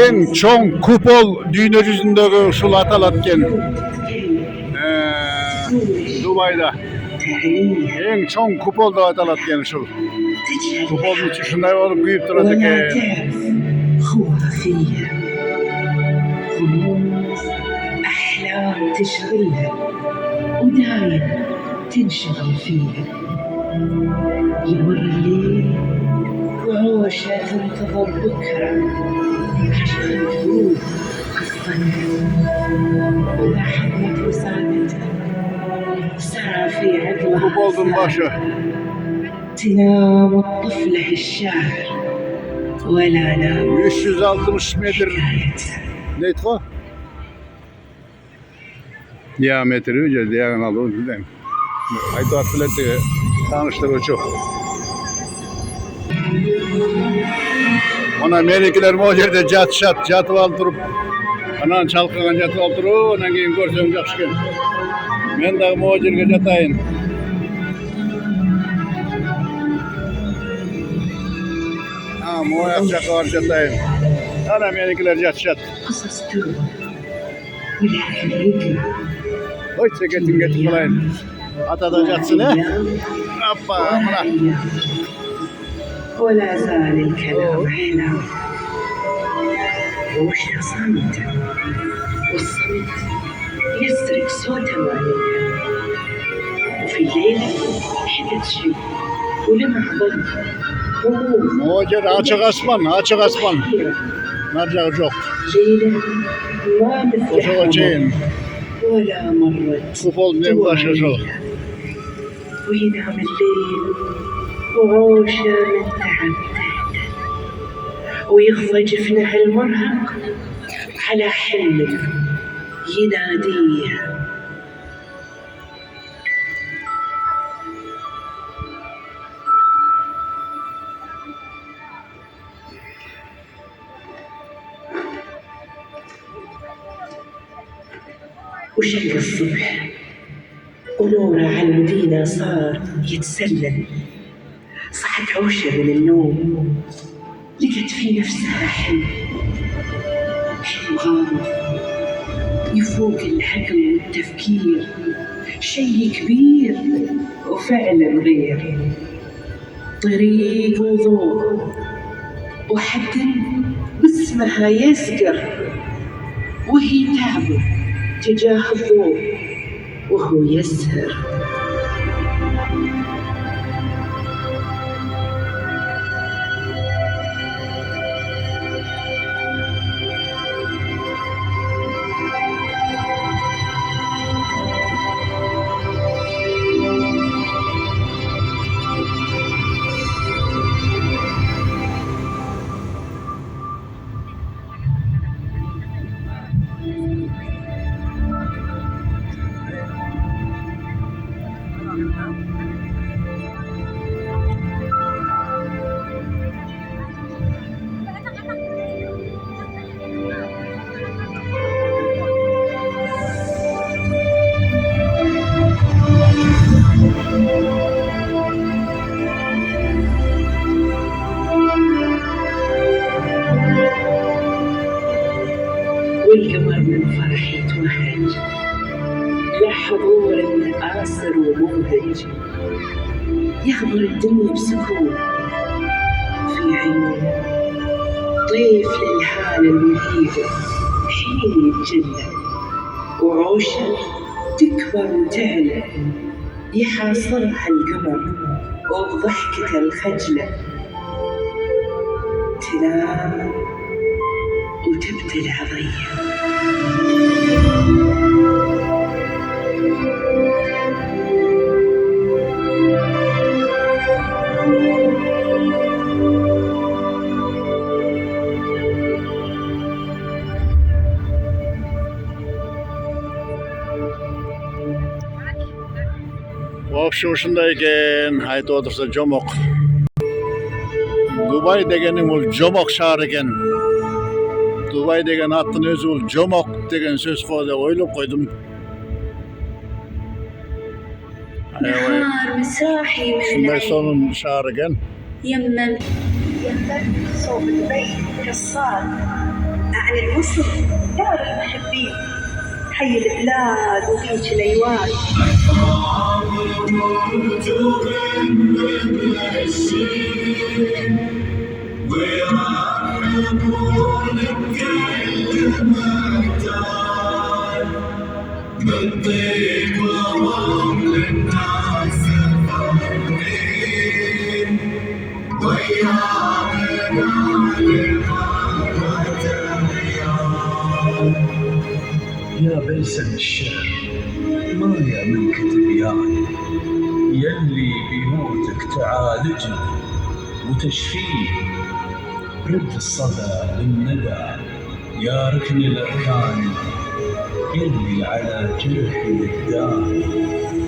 En çoğun kupol dünya yüzündeki şul atalatken Dubai'da en çoğun kupol da atalatken şul. Kupolun içi şunday olup büyüp duracak ki أحلام تشغلها ودايم تنشغل فيها يمر الليل وعوشها تنتظر بكرة عشان تروح قصتها وإذا حبت وساعدتها سرى في عقلها kupolun başı تنام الطفلة الشاعر ولا نام 360 metre neydi o? Diametri diagonal o bilmem. Ayto atletleri tanıştırı çok. Ona melekiler mojerde jatıp aldırıp anan çalkagan jatıp aldırıp ondan keyin görsöň jakşyken. Men de mojerge jatayın. Moyak jakar jatayın. Ana melekiler jatşat. قصص تروى ولكن هيك Oy getin kılayın. Ata da jatsın he. Appa amına. ولا زال الكلام أحلى ومشنا صامتة والصمت يسرق صوت أمانية وفي الليل حدث شيء ولمع ظل هموم Mojer açık asman. Narcağı çok. ليلة ما Koşu مثلها koçayın. ولا مرت Kupol ne başı çok. وينام الليل وعوشه من تعب ويخفى جفنه المرهق على حلمه يناديه وشق الصبح ونوره على المدينة صار يتسلل صحت عوشة من النوم لقت في نفسها حلم غامض يفوق العقل والتفكير شيء كبير وفعلا غير طريق وضوء وحد باسمها يسقر وهي تعبر تجاه الضوء وهو يسهر والقمر من فرح يتوهج له حضور آسر ومبهج يخبر الدنيا بسكون في عيونه طيف للحالة المهيبة حين يتجلى وعوشه تكبر وتعلى يحاصرها القمر وبضحكته الخجلة تنام وتبتلع ضيّة Şundayken hayta otursa Jomok. Dubai degenin ol Jomok şahar eken. Dubai degen attın özü ol Jomok degen söz koydu oylap koydum. نهار مساحي Şunday من sonun şahar eken. يمم الفن صوب دبي قصاد أعني الوصل دار المحبين حي البلاد وبيج الأيوان. بالطيب ورمل الناس فرحين ويانا يا بلسم الشعر ما يا من كتبيان يلي بموتك تعالجني وتشفيه رد الصدى للندى يا ركن الأركان يلي على جرحي الدار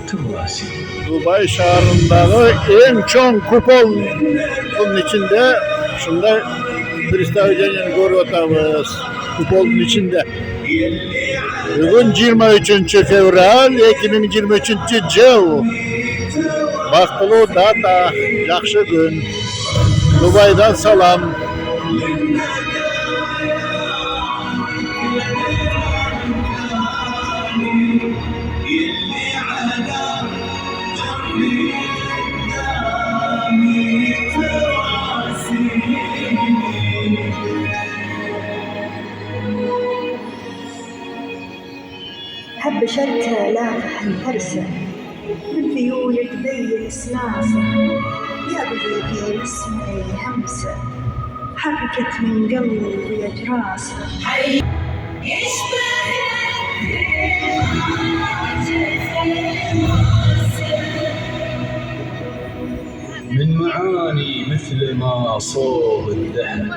تراسي. Dubai şehrindağı en çok kupolun içinde şunda Kristavica'nın görüyoruz kupolun içinde. Bugün 23 fevral 2023 yıl. Baktılı data, yaxşı gün. Dubai'dan salam. هب شرته لافح الفرسة من فيول تبين سلاسة يا بيدي اسمعي همسة حركت من قلبي أجراسة من معاني مثل ما صوب الدهر